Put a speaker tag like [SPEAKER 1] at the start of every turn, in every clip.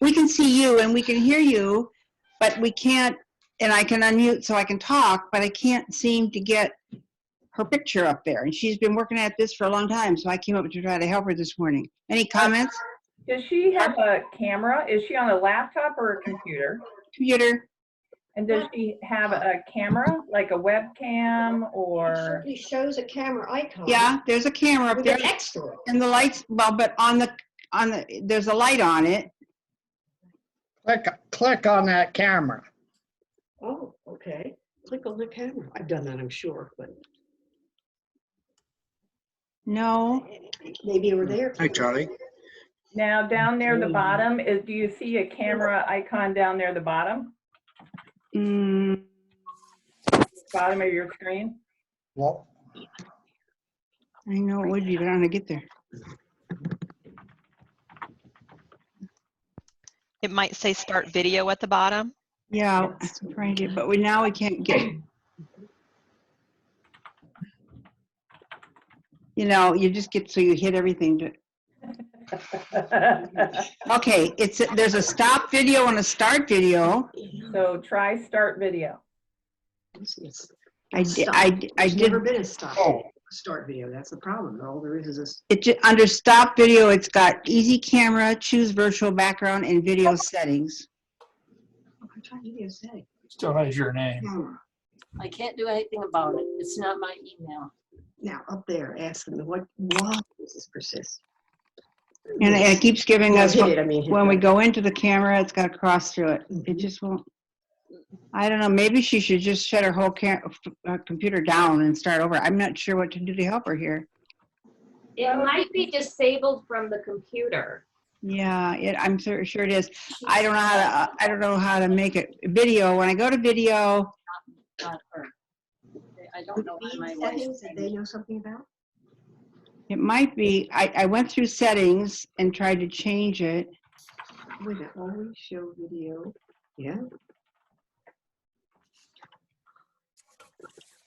[SPEAKER 1] we can see you and we can hear you, but we can't, and I can unmute so I can talk, but I can't seem to get her picture up there. And she's been working at this for a long time, so I came up to try to help her this morning. Any comments?
[SPEAKER 2] Does she have a camera? Is she on a laptop or a computer?
[SPEAKER 1] Computer.
[SPEAKER 2] And does she have a camera, like a webcam, or?
[SPEAKER 3] It certainly shows a camera icon.
[SPEAKER 1] Yeah, there's a camera up
[SPEAKER 3] With
[SPEAKER 1] there.
[SPEAKER 3] an X to it.
[SPEAKER 1] And the lights, well, but on the, there's a light on it.
[SPEAKER 4] Click on that camera.
[SPEAKER 3] Oh, okay. Click on the camera. I've done that, I'm sure, but
[SPEAKER 1] No.
[SPEAKER 3] maybe over there.
[SPEAKER 5] Hi, Charlie.
[SPEAKER 2] Now down near the bottom, do you see a camera icon down near the bottom? Bottom of your screen?
[SPEAKER 4] Well,
[SPEAKER 1] I know it would be, but I don't know how to get there.
[SPEAKER 6] It might say start video at the bottom.
[SPEAKER 1] Yeah, I'm trying to, but now we can't get. You know, you just get, so you hit everything to. Okay, there's a stop video and a start video.
[SPEAKER 2] So try start video.
[SPEAKER 1] I
[SPEAKER 3] There's
[SPEAKER 1] did.
[SPEAKER 3] never been a stop.
[SPEAKER 4] Oh.
[SPEAKER 3] Start video. That's the problem. All there is this.
[SPEAKER 1] Under stop video, it's got easy camera, choose virtual background, and video settings.
[SPEAKER 3] I'm trying to say.
[SPEAKER 4] still has your name.
[SPEAKER 3] Camera.
[SPEAKER 7] I can't do anything about it. It's not my email.
[SPEAKER 3] Now up there, ask them why does this persist?
[SPEAKER 1] And it keeps giving
[SPEAKER 3] Well,
[SPEAKER 1] us,
[SPEAKER 3] hit it, I mean, hit
[SPEAKER 1] when we
[SPEAKER 3] that.
[SPEAKER 1] go into the camera, it's got to cross through it. It just won't. I don't know, maybe she should just shut her whole computer down and start over. I'm not sure what to do to help her here.
[SPEAKER 8] It might be disabled from the computer.
[SPEAKER 1] Yeah, I'm sure it is. I don't know how to make it video. When I go to video,
[SPEAKER 7] Not her. I don't know why my
[SPEAKER 3] These
[SPEAKER 7] wife's
[SPEAKER 3] settings that they know something about?
[SPEAKER 1] it might be, I went through settings and tried to change it.
[SPEAKER 3] Wait a minute, always show video. Yeah.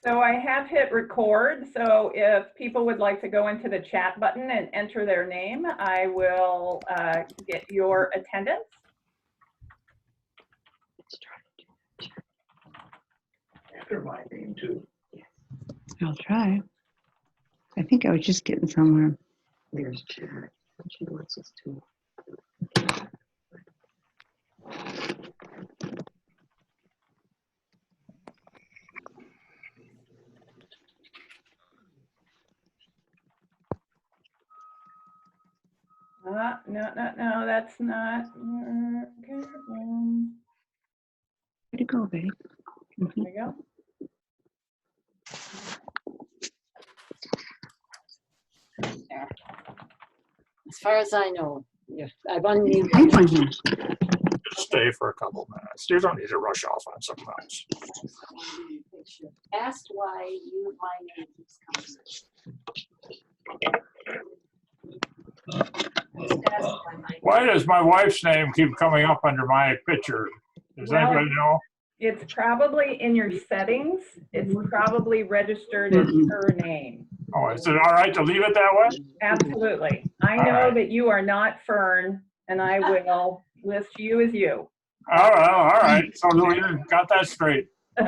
[SPEAKER 2] So I have hit record. So if people would like to go into the chat button and enter their name, I will get your attendance.
[SPEAKER 4] Enter my name too.
[SPEAKER 1] I'll try. I think I was just getting somewhere.
[SPEAKER 3] There's chat. She wants us to.
[SPEAKER 2] No, that's not. Okay,
[SPEAKER 1] Where'd it go, babe?
[SPEAKER 2] there we go.
[SPEAKER 7] there. As far as I know, yeah, I've unmuted.
[SPEAKER 1] I find him.
[SPEAKER 4] Stay for a couple minutes. You don't need to rush off on something else.
[SPEAKER 7] Asked why my name keeps coming.
[SPEAKER 4] Why does my wife's name keep coming up under my picture? Does
[SPEAKER 2] Well,
[SPEAKER 4] anybody know?
[SPEAKER 2] It's probably in your settings. It's probably registered as her name.
[SPEAKER 4] Oh, is it all right to leave it that way?
[SPEAKER 2] Absolutely. I know
[SPEAKER 4] right.
[SPEAKER 2] that you are not Fern, and I will list you as you.
[SPEAKER 4] All right. So we got that straight.
[SPEAKER 1] You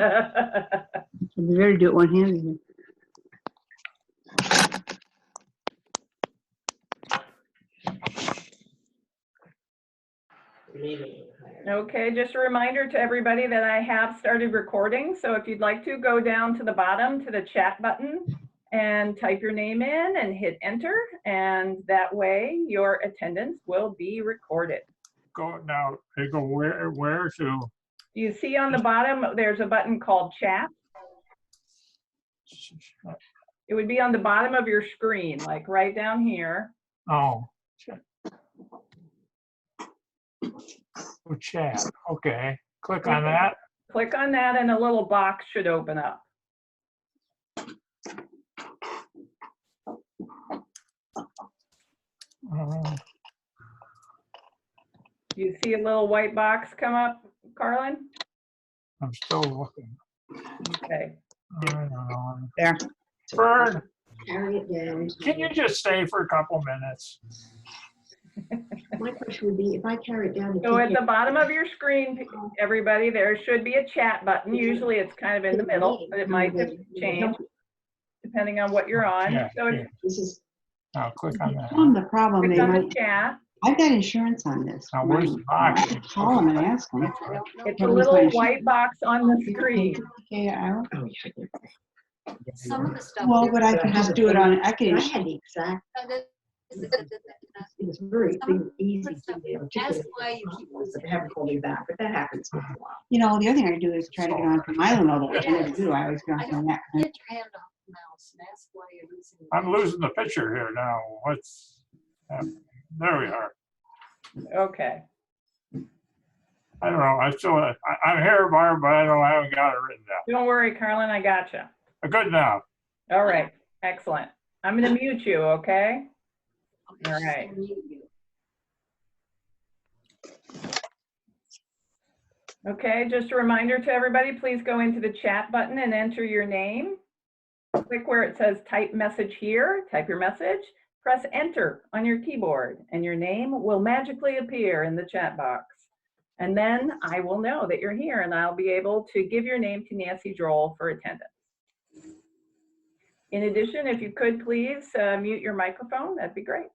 [SPEAKER 1] better do it one-handed.
[SPEAKER 2] Okay, just a reminder to everybody that I have started recording. So if you'd like to, go down to the bottom to the chat button and type your name in and hit enter. And that way your attendance will be recorded.
[SPEAKER 4] Go now. They go where to?
[SPEAKER 2] You see on the bottom, there's a button called chat. It would be on the bottom of your screen, like right down here.
[SPEAKER 4] Oh. Oh, chat. Okay. Click on that.
[SPEAKER 2] Click on that and a little box should open up. You see a little white box come up, Carlin?
[SPEAKER 4] I'm still looking.
[SPEAKER 2] Okay.
[SPEAKER 4] I don't know.
[SPEAKER 1] There.
[SPEAKER 4] Fern,
[SPEAKER 3] Carry it down.
[SPEAKER 4] can you just stay for a couple minutes?
[SPEAKER 3] My question would be, if I carry it down to
[SPEAKER 2] So at the
[SPEAKER 3] TK,
[SPEAKER 2] bottom of your screen, everybody, there should be a chat button. Usually it's kind of in the middle, but it might change depending on what you're on.
[SPEAKER 4] Yeah,
[SPEAKER 2] So if
[SPEAKER 4] yeah.
[SPEAKER 3] this is
[SPEAKER 4] Now click on that.
[SPEAKER 1] the problem,
[SPEAKER 2] you
[SPEAKER 1] they
[SPEAKER 2] click on the
[SPEAKER 1] might,
[SPEAKER 2] chat,
[SPEAKER 1] I've got insurance on this.
[SPEAKER 4] Now, where's the
[SPEAKER 1] I
[SPEAKER 4] box?
[SPEAKER 1] could call them and ask them.
[SPEAKER 7] I don't know.
[SPEAKER 2] it's a little white box on the screen.
[SPEAKER 1] Okay,
[SPEAKER 3] oh, yeah.
[SPEAKER 7] Some of the stuff.
[SPEAKER 1] well, but I could just do it on, I
[SPEAKER 3] I
[SPEAKER 1] can,
[SPEAKER 3] had the exact, it was very easy to be able to.
[SPEAKER 7] That's why you keep
[SPEAKER 3] But they haven't called me back, but that happens once in a while.
[SPEAKER 1] you know, the other thing I do is try to get on to Milo, which I never do. I always get
[SPEAKER 7] I
[SPEAKER 1] on
[SPEAKER 7] don't
[SPEAKER 1] that.
[SPEAKER 7] get your hand off the mouse, and that's why you're losing.
[SPEAKER 4] I'm losing the picture here now. What's happening? There we are.
[SPEAKER 2] Okay.
[SPEAKER 4] I don't know. I'm here, Barb, but I haven't got it written down.
[SPEAKER 2] Don't worry, Carlin, I gotcha.
[SPEAKER 4] Good now.
[SPEAKER 2] All right, excellent. I'm gonna mute you, okay? All right. Okay, just a reminder to everybody, please go into the chat button and enter your name. Click where it says type message here, type your message, press enter on your keyboard, and your name will magically appear in the chat box. And then I will know that you're here, and I'll be able to give your name to Nancy Droll for attendance. In addition, if you could please mute your microphone, that'd be great.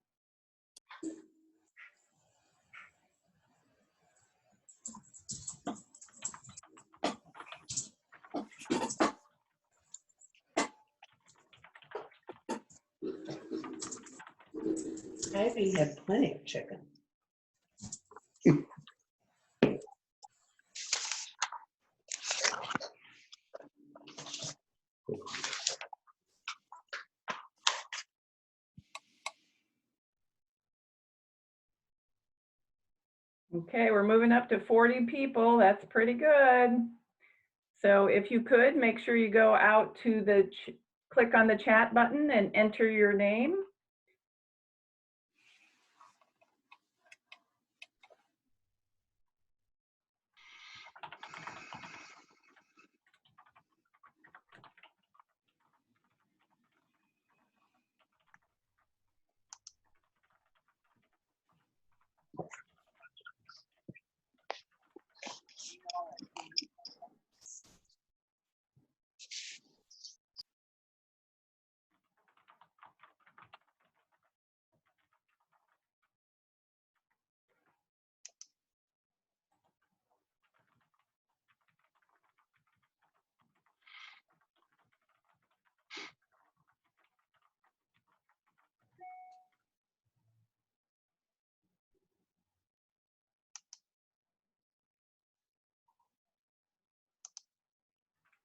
[SPEAKER 3] Abby had plenty of chicken.
[SPEAKER 2] Okay, we're moving up to 40 people. That's pretty good. So if you could, make sure you go out to the, click on the chat button and enter your name.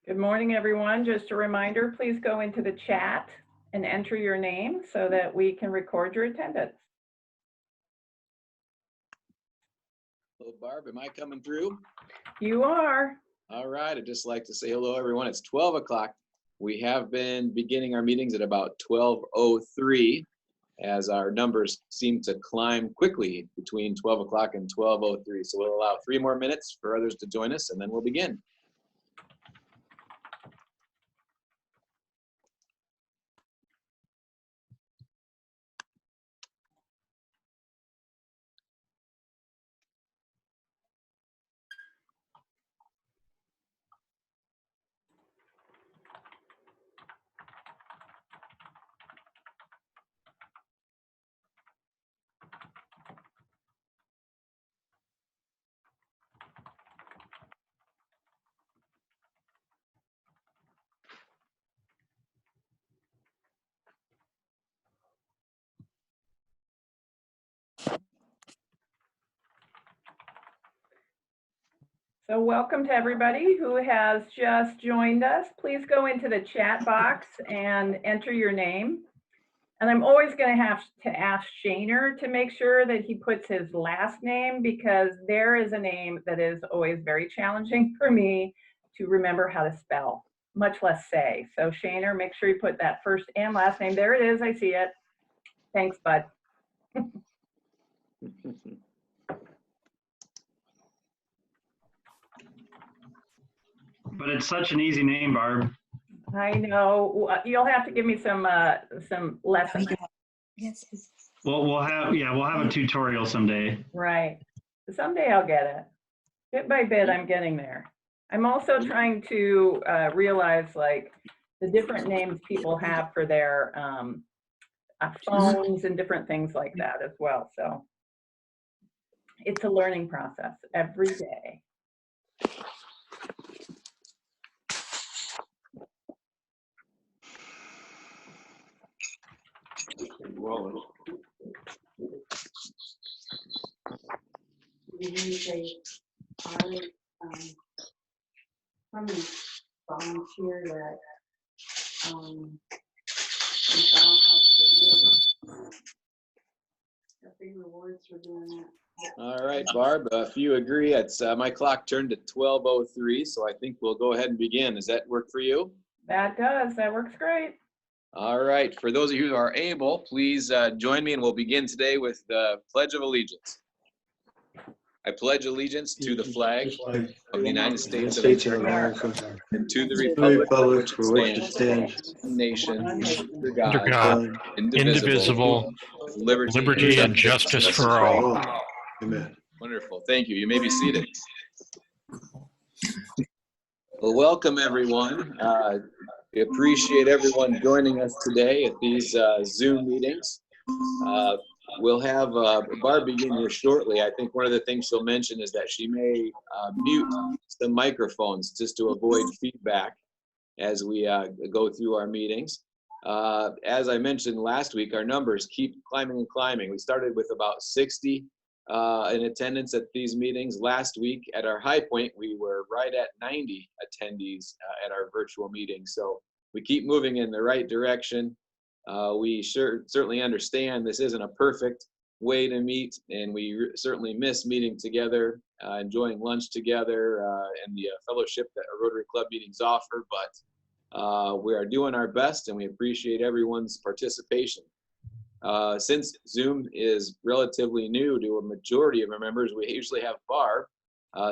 [SPEAKER 2] Good morning, everyone. Just a reminder, please go into the chat and enter your name so that we can record your attendance.
[SPEAKER 5] Hello, Barb. Am I coming through?
[SPEAKER 2] You are.
[SPEAKER 5] All right. I'd just like to say hello, everyone. It's 12 o'clock. We have been beginning our meetings at about 12:03 as our numbers seem to climb quickly between 12 o'clock and 12:03. So we'll allow 3 more minutes for others to join us, and then we'll begin.
[SPEAKER 2] So welcome to everybody who has just joined us. Please go into the chat box and enter your name. And I'm always going to have to ask Shaner to make sure that he puts his last name, because there is a name that is always very challenging for me to remember how to spell, much less say. So Shaner, make sure you put that first and last name. There it is. I see it. Thanks, bud.
[SPEAKER 9] But it's such an easy name, Barb.
[SPEAKER 2] I know. You'll have to give me some lessons.
[SPEAKER 1] Yes,
[SPEAKER 9] we'll have a tutorial someday.
[SPEAKER 2] Right. Someday I'll get it. Bit by bit, I'm getting there. I'm also trying to realize like the different names people have for their phones and different things like that as well. So it's a learning process every day.
[SPEAKER 7] Volunteer that rewards for doing that.
[SPEAKER 5] All right, Barb, if you agree, it's my clock turned to 12:03, so I think we'll go ahead and begin. Does that work for you?
[SPEAKER 2] That does. That works great.
[SPEAKER 5] All right, for those of you who are able, please join me and we'll begin today with the Pledge of Allegiance. I pledge allegiance to the flag of the United States of America and to the republic for which it stands, one nation, under God, indivisible, with liberty and justice for all. Amen. Wonderful. Thank you. You may be seated. Well, welcome everyone. We appreciate everyone joining us today at these Zoom meetings. We'll have Barb begin here shortly. I think one of the things she'll mention is that she may mute the microphones just to avoid feedback as we go through our meetings. As I mentioned last week, our numbers keep climbing and climbing. We started with about 60 in attendance at these meetings. Last week at our high point, we were right at 90 attendees at our virtual meeting. So we keep moving in the right direction. We certainly understand this isn't a perfect way to meet, and we certainly miss meeting together, enjoying lunch together, and the fellowship that our Rotary Club meetings offer, but we are doing our best and we appreciate everyone's participation. Since Zoom is relatively new to a majority of our members, we usually have Barb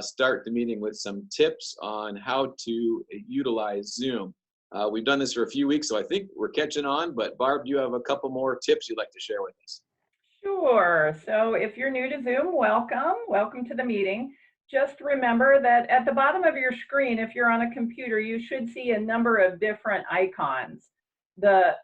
[SPEAKER 5] start the meeting with some tips on how to utilize Zoom. We've done this for a few weeks, so I think we're catching on, but Barb, you have a couple more tips you'd like to share with us.
[SPEAKER 2] Sure. So if you're new to Zoom, welcome. Welcome to the meeting. Just remember that at the bottom of your screen, if you're on a computer, you should see a number of different icons. The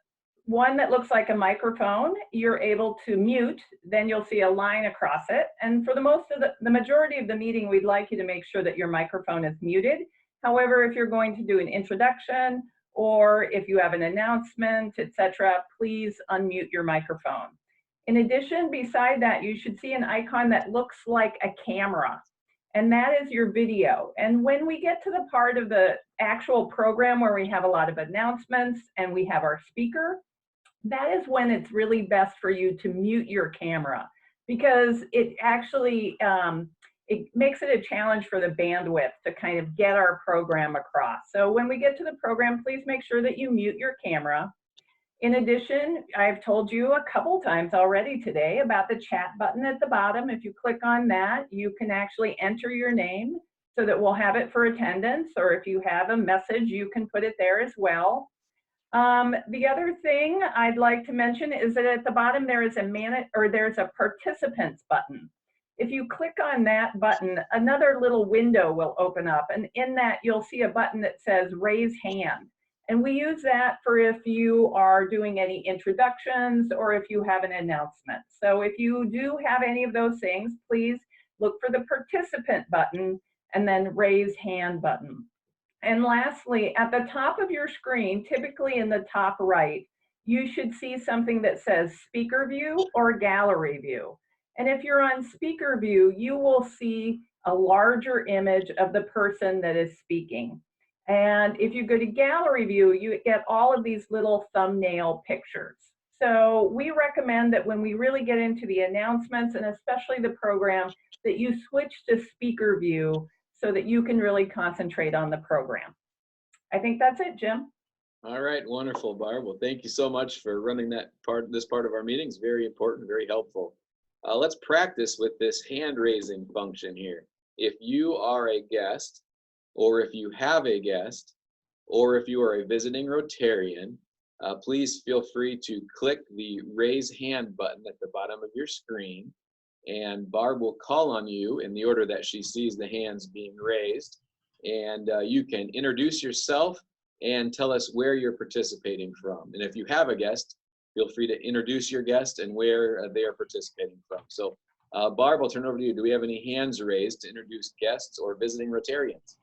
[SPEAKER 2] one that looks like a microphone, you're able to mute, then you'll see a line across it. And for the majority of the meeting, we'd like you to make sure that your microphone is muted. However, if you're going to do an introduction or if you have an announcement, etc., please unmute your microphone. In addition, beside that, you should see an icon that looks like a camera, and that is your video. And when we get to the part of the actual program where we have a lot of announcements and we have our speaker, that is when it's really best for you to mute your camera, because it actually it makes it a challenge for the bandwidth to kind of get our program across. So when we get to the program, please make sure that you mute your camera. In addition, I've told you a couple times already today about the chat button at the bottom. If you click on that, you can actually enter your name so that we'll have it for attendance, or if you have a message, you can put it there as well. The other thing I'd like to mention is that at the bottom there is there's a participants button. If you click on that button, another little window will open up, and in that you'll see a button that says raise hand. And we use that for if you are doing any introductions or if you have an announcement. So if you do have any of those things, please look for the participant button and then raise hand button. And lastly, at the top of your screen, typically in the top right, you should see something that says speaker view or gallery view. And if you're on speaker view, you will see a larger image of the person that is speaking. And if you go to gallery view, you get all of these little thumbnail pictures. So we recommend that when we really get into the announcements and especially the program, that you switch to speaker view so that you can really concentrate on the program. I think that's it, Jim.
[SPEAKER 5] All right, wonderful, Barb. Well, thank you so much for running this part of our meetings. Very important, very helpful. Let's practice with this hand raising function here. If you are a guest, or if you have a guest, or if you are a visiting Rotarian, please feel free to click the raise hand button at the bottom of your screen, and Barb will call on you in the order that she sees the hands being raised. And you can introduce yourself and tell us where you're participating from. And if you have a guest, feel free to introduce your guest and where they are participating from. So Barb, I'll turn it over to you. Do we have any hands raised to introduce guests or visiting Rotarians?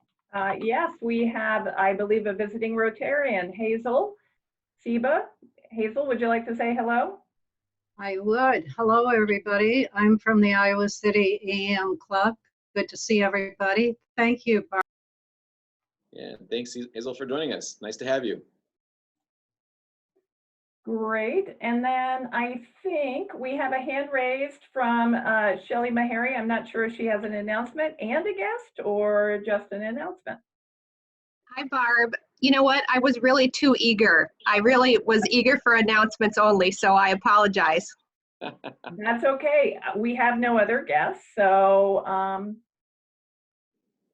[SPEAKER 2] Yes, we have, I believe, a visiting Rotarian, Hazel Seba. Hazel, would you like to say hello?
[SPEAKER 10] I would. Hello, everybody. I'm from the Iowa City AM Club. Good to see everybody. Thank you, Barb.
[SPEAKER 5] Yeah, thanks, Hazel, for joining us. Nice to have you.
[SPEAKER 2] Great. And then I think we have a hand raised from Shelly Meharry. I'm not sure if she has an announcement and a guest or just an announcement.
[SPEAKER 11] Hi, Barb. You know what? I was really too eager. I really was eager for announcements only, so I apologize.
[SPEAKER 2] That's okay. We have no other guests, so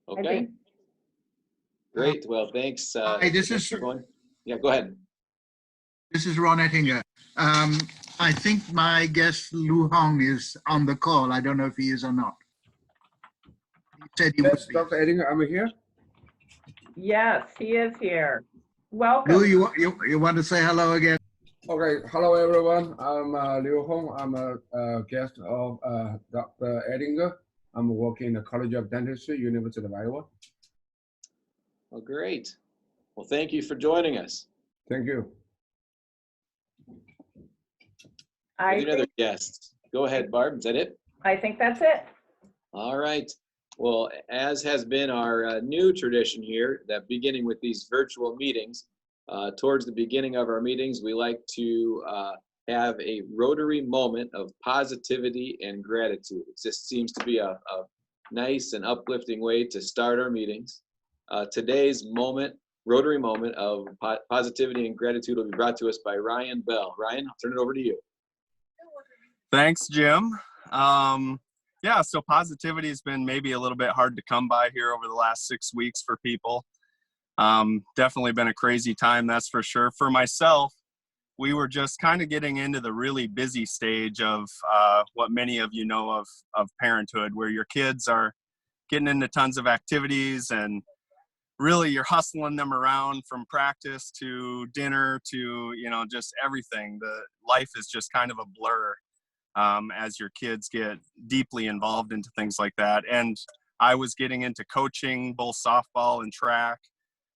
[SPEAKER 5] Okay.
[SPEAKER 2] I think.
[SPEAKER 5] Great. Well, thanks.
[SPEAKER 12] Hi, this is
[SPEAKER 5] Yeah, go ahead.
[SPEAKER 12] This is Ron Ettinger. I think my guest Lu Hong is on the call. I don't know if he is or not. He said he
[SPEAKER 13] Yes,
[SPEAKER 12] was.
[SPEAKER 13] Dr. Ettinger, I'm here.
[SPEAKER 2] Yes, he is here. Welcome.
[SPEAKER 12] Lu, you want to say hello again?
[SPEAKER 13] Okay, hello everyone. I'm Liu Hong. I'm a guest of Dr. Ettinger. I'm working in the College of Dentistry, University of Iowa.
[SPEAKER 5] Well, great. Well, thank you for joining us.
[SPEAKER 13] Thank you.
[SPEAKER 5] Any other guests? Go ahead, Barb. Is that it?
[SPEAKER 2] I think that's it.
[SPEAKER 5] All right. Well, as has been our new tradition here, that beginning with these virtual meetings, towards the beginning of our meetings, we like to have a Rotary moment of positivity and gratitude. It just seems to be a nice and uplifting way to start our meetings. Today's moment, Rotary moment of positivity and gratitude, will be brought to us by Ryan Bell. Ryan, I'll turn it over to you.
[SPEAKER 14] Thanks, Jim. Yeah, so positivity has been maybe a little bit hard to come by here over the last 6 weeks for people. Definitely been a crazy time, that's for sure. For myself, we were just kind of getting into the really busy stage of what many of you know of parenthood, where your kids are getting into tons of activities and really you're hustling them around from practice to dinner to, you know, just everything. The life is just kind of a blur as your kids get deeply involved into things like that. And I was getting into coaching, both softball and track.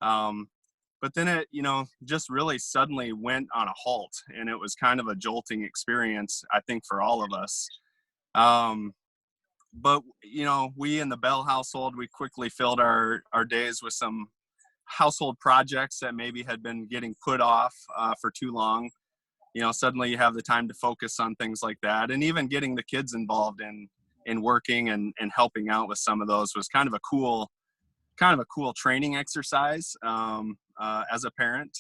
[SPEAKER 14] But then it, you know, just really suddenly went on a halt, and it was kind of a jolting experience, I think, for all of us. But, you know, we in the Bell household, we quickly filled our days with some household projects that maybe had been getting put off for too long. You know, suddenly you have the time to focus on things like that. And even getting the kids involved in working and helping out with some of those was kind of a cool training exercise as a parent.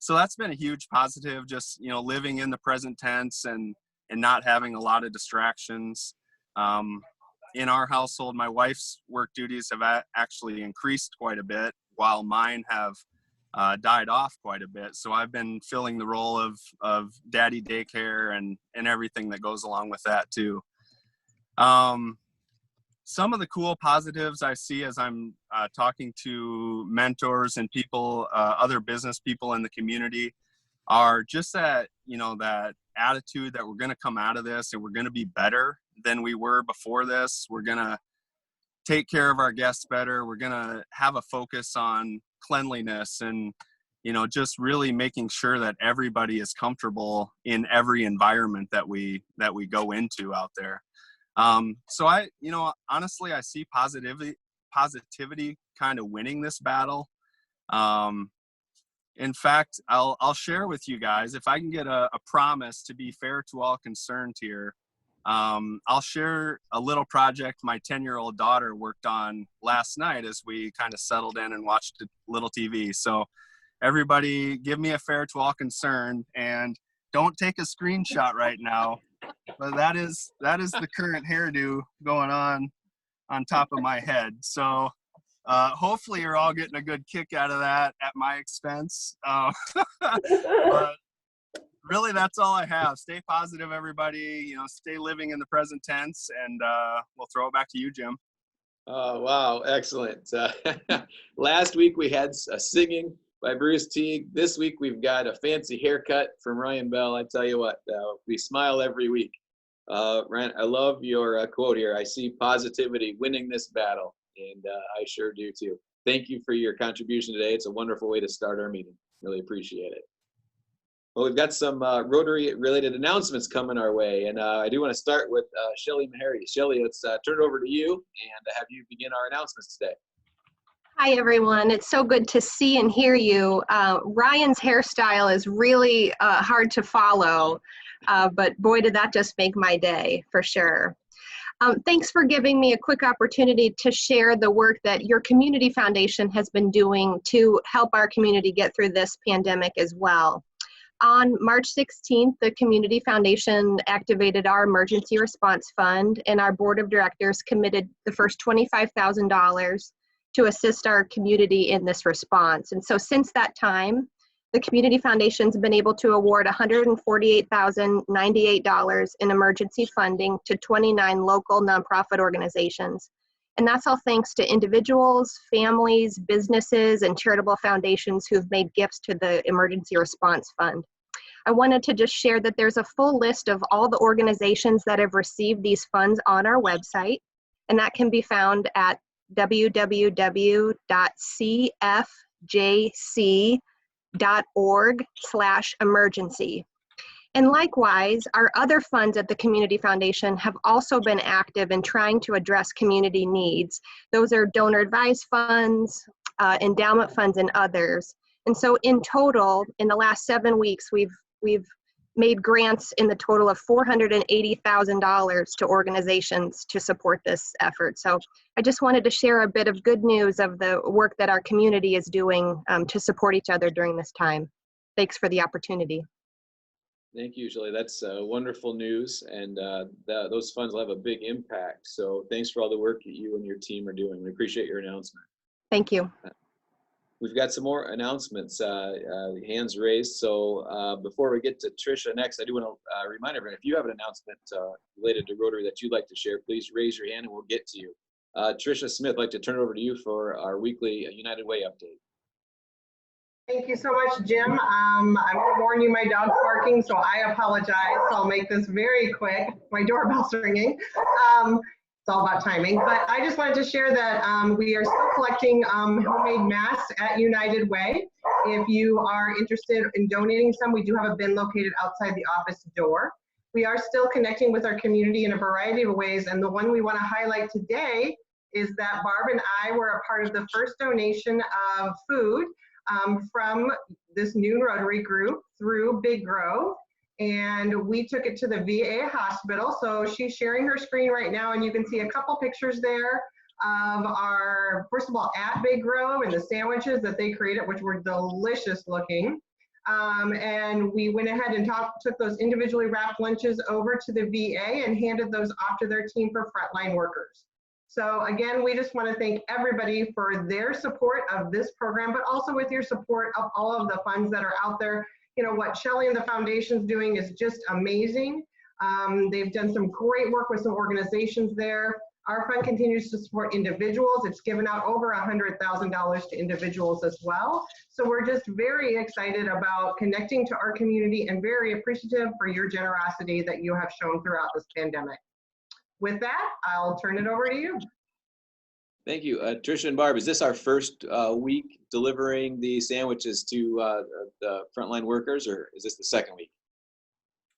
[SPEAKER 14] So that's been a huge positive, just, you know, living in the present tense and not having a lot of distractions. In our household, my wife's work duties have actually increased quite a bit, while mine have died off quite a bit. So I've been filling the role of daddy daycare and everything that goes along with that too. Some of the cool positives I see as I'm talking to mentors and people, other business people in the community, are just that, you know, that attitude that we're going to come out of this and we're going to be better than we were before this. We're going to take care of our guests better. We're going to have a focus on cleanliness and, you know, just really making sure that everybody is comfortable in every environment that we go into out there. So I, you know, honestly, I see positivity kind of winning this battle. In fact, I'll share with you guys, if I can get a promise to be fair to all concerned here, I'll share a little project my 10-year-old daughter worked on last night as we kind of settled in and watched a little TV. So everybody give me a fair to all concerned, and don't take a screenshot right now, but that is the current hairdo going on top of my head. So hopefully you're all getting a good kick out of that at my expense. But really, that's all I have. Stay positive, everybody. You know, stay living in the present tense, and we'll throw it back to you, Jim.
[SPEAKER 5] Oh, wow. Excellent. Last week we had a singing by Bruce Teague. This week we've got a fancy haircut from Ryan Bell. I tell you what, we smile every week. Ryan, I love your quote here. I see positivity winning this battle, and I sure do too. Thank you for your contribution today. It's a wonderful way to start our meeting. Really appreciate it. Well, we've got some Rotary-related announcements coming our way, and I do want to start with Shelly Meharry. Shelly, let's turn it over to you and have you begin our announcements today.
[SPEAKER 11] Hi, everyone. It's so good to see and hear you. Ryan's hairstyle is really hard to follow, but boy, did that just make my day for sure. Thanks for giving me a quick opportunity to share the work that your community foundation has been doing to help our community get through this pandemic as well. On March 16th, the Community Foundation activated our Emergency Response Fund, and our Board of Directors committed the first $25,000 to assist our community in this response. And so since that time, the Community Foundation's been able to award $148,098 in emergency funding to 29 local nonprofit organizations. And that's all thanks to individuals, families, businesses, and charitable foundations who've made gifts to the Emergency Response Fund. I wanted to just share that there's a full list of all the organizations that have received these funds on our website, and that can be found at www.cfjc.org/emergency. And likewise, our other funds at the Community Foundation have also been active in trying to address community needs. Those are donor advised funds, endowment funds, and others. And so in total, in the last 7 weeks, we've made grants in the total of $480,000 to organizations to support this effort. So I just wanted to share a bit of good news of the work that our community is doing to support each other during this time. Thanks for the opportunity.
[SPEAKER 5] Thank you, Shelley. That's wonderful news, and those funds will have a big impact. So thanks for all the work that you and your team are doing. We appreciate your announcement.
[SPEAKER 11] Thank you.
[SPEAKER 5] We've got some more announcements, hands raised. So before we get to Tricia next, I do want to remind everyone, if you have an announcement related to Rotary that you'd like to share, please raise your hand and we'll get to you. Tricia Smith, I'd like to turn it over to you for our weekly United Way update.
[SPEAKER 15] Thank you so much, Jim. I'm going to warn you, my dog's barking, so I apologize. So I'll make this very quick. My doorbell's ringing. It's all about timing. But I just wanted to share that we are still collecting homemade masks at United Way. If you are interested in donating some, we do have a bin located outside the office door. We are still connecting with our community in a variety of ways, and the one we want to highlight today is that Barb and I were a part of the first donation of food from this new Rotary group through Big Grove, and we took it to the VA hospital. So she's sharing her screen right now, and you can see a couple pictures there of our, first of all, at Big Grove and the sandwiches that they created, which were delicious looking. And we went ahead and took those individually wrapped lunches over to the VA and handed those off to their team for frontline workers. So again, we just want to thank everybody for their support of this program, but also with your support of all of the funds that are out there. You know, what Shelley and the foundation's doing is just amazing. They've done some great work with some organizations there. Our fund continues to support individuals. It's given out over $100,000 to individuals as well. So we're just very excited about connecting to our community and very appreciative for your generosity that you have shown throughout this pandemic. With that, I'll turn it over to you.
[SPEAKER 5] Thank you. Tricia and Barb, is this our first week delivering the sandwiches to the frontline workers, or is this the second week?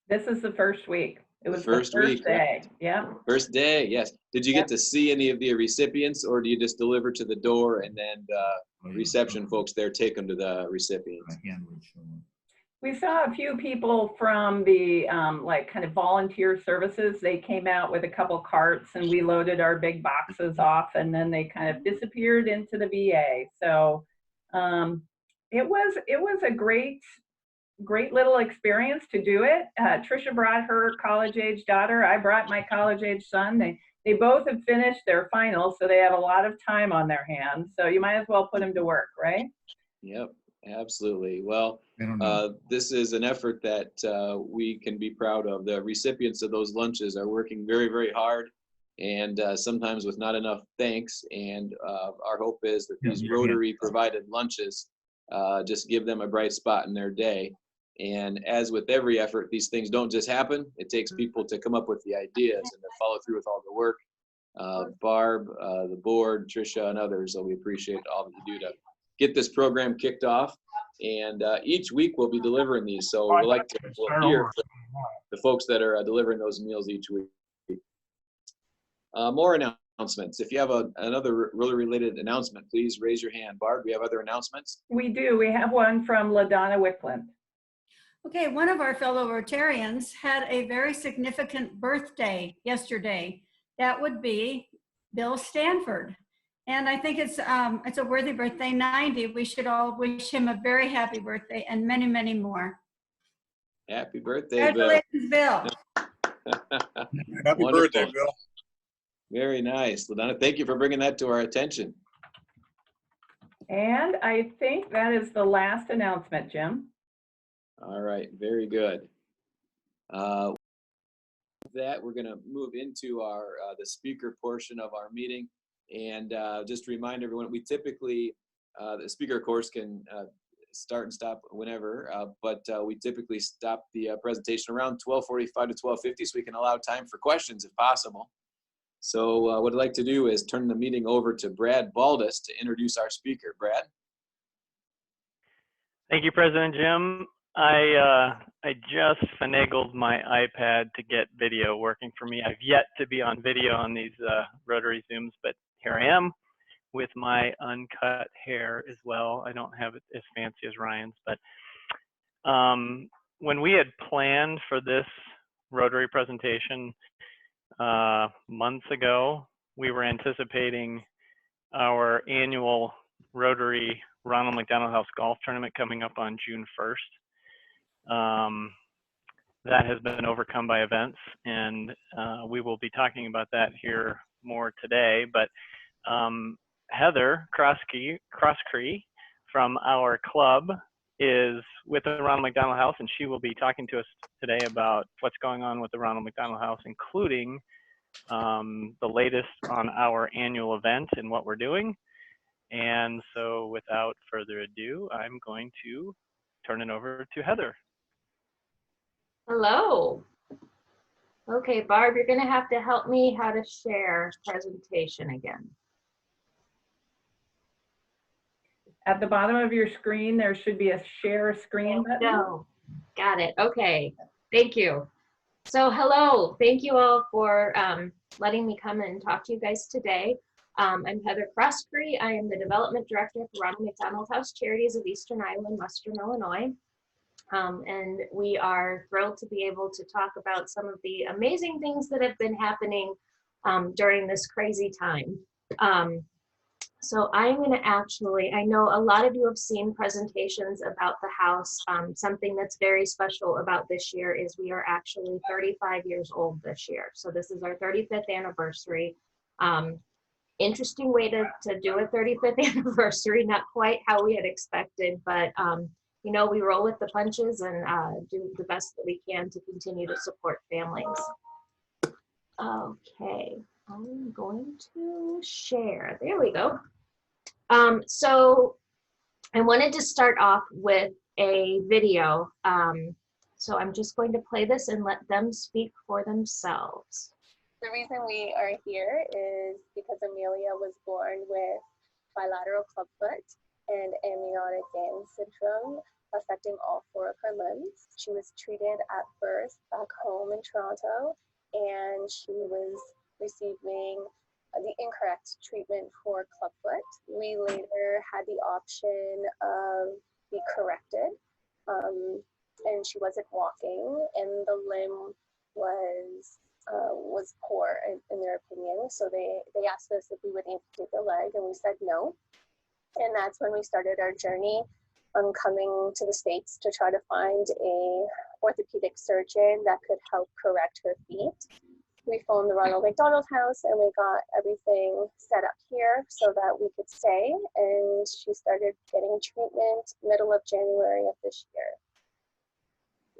[SPEAKER 2] This is the first week. It was the first
[SPEAKER 5] week,
[SPEAKER 2] day. Yeah.
[SPEAKER 5] First day, yes. Did you get to see any of the recipients, or do you just deliver to the door and then the reception folks there take them to the recipients?
[SPEAKER 2] We saw a few people from the like kind of volunteer services. They came out with a couple carts and we loaded our big boxes off, and then they kind of disappeared into the VA. So it was a great little experience to do it. Tricia brought her college-age daughter. I brought my college-age son. They both have finished their finals, so they have a lot of time on their hands. So you might as well put them to work, right?
[SPEAKER 5] Yep. Absolutely. Well, this is an effort that we can be proud of. The recipients of those lunches are working very, very hard, and sometimes with not enough thanks. And our hope is that these Rotary provided lunches just give them a bright spot in their day. And as with every effort, these things don't just happen. It takes people to come up with the ideas and to follow through with all the work. Barb, the board, Tricia, and others, so we appreciate all that you do to get this program kicked off. And each week we'll be delivering these. So we'd like to hear from the folks that are delivering those meals each week. More announcements. If you have another Rotary-related announcement, please raise your hand. Barb, we have other announcements?
[SPEAKER 2] We do. We have one from LaDonna Wickland.
[SPEAKER 16] Okay, one of our fellow Rotarians had a very significant birthday yesterday. That would be Bill Stanford. And I think it's a worthy birthday, 90. We should all wish him a very happy birthday and many, many more.
[SPEAKER 5] Happy birthday, Bill.
[SPEAKER 16] Congratulations, Bill.
[SPEAKER 5] Happy birthday, Bill. Very nice. LaDonna, thank you for bringing that to our attention.
[SPEAKER 2] And I think that is the last announcement, Jim.
[SPEAKER 5] All right, very good. That we're going to move into our the speaker portion of our meeting, and just to remind everyone, we typically the speaker, of course, can start and stop whenever, but we typically stop the presentation around 12:45 to 12:50, so we can allow time for questions if possible. So what I'd like to do is turn the meeting over to Brad Baldus to introduce our speaker. Brad.
[SPEAKER 17] Thank you, President Jim. I just finagled my iPad to get video working for me. I've yet to be on video on these Rotary Zooms, but here I am with my uncut hair as well. I don't have it as fancy as Ryan's, but when we had planned for this Rotary presentation months ago, we were anticipating our annual Rotary Ronald McDonald House Golf Tournament coming up on June 1st. That has been overcome by events, and we will be talking about that here more today. But Heather Croskrey from our club is with the Ronald McDonald House, and she will be talking to us today about what's going on with the Ronald McDonald House, including the latest on our annual event and what we're doing. And so without further ado, I'm going to turn it over to Heather.
[SPEAKER 8] Hello. Okay, Barb, you're going to have to help me how to share presentation again.
[SPEAKER 2] At the bottom of your screen, there should be a share screen button.
[SPEAKER 8] No, got it. Okay, thank you. So hello, thank you all for letting me come and talk to you guys today. I'm Heather Croskrey. I am the Development Director for Ronald McDonald House Charities of Eastern Iowa and Western Illinois. And we are thrilled to be able to talk about some of the amazing things that have been happening during this crazy time. So I'm going to I know a lot of you have seen presentations about the house. Something that's very special about this year is we are actually 35 years old this year. So this is our 35th anniversary. Interesting way to do a 35th anniversary, not quite how we had expected, but you know, we roll with the punches and do the best that we can to continue to support families. Okay, I'm going to share. There we go. So I wanted to start off with a video. So I'm just going to play this and let them speak for themselves.
[SPEAKER 18] The reason we are here is because Amelia was born with bilateral clubfoot and amniotic gain syndrome affecting all 4 of her limbs. She was treated at birth back home in Toronto, and she was receiving the incorrect treatment for clubfoot. We later had the option of be corrected, and she wasn't walking, and the limb was poor in their opinion. So they asked us if we would amputate the leg, and we said no. And that's when we started our journey on coming to the States to try to find a orthopedic surgeon that could help correct her feet. we phoned the Ronald McDonald House and we got everything set up here so that we could stay. And she started getting treatment middle of January of this year.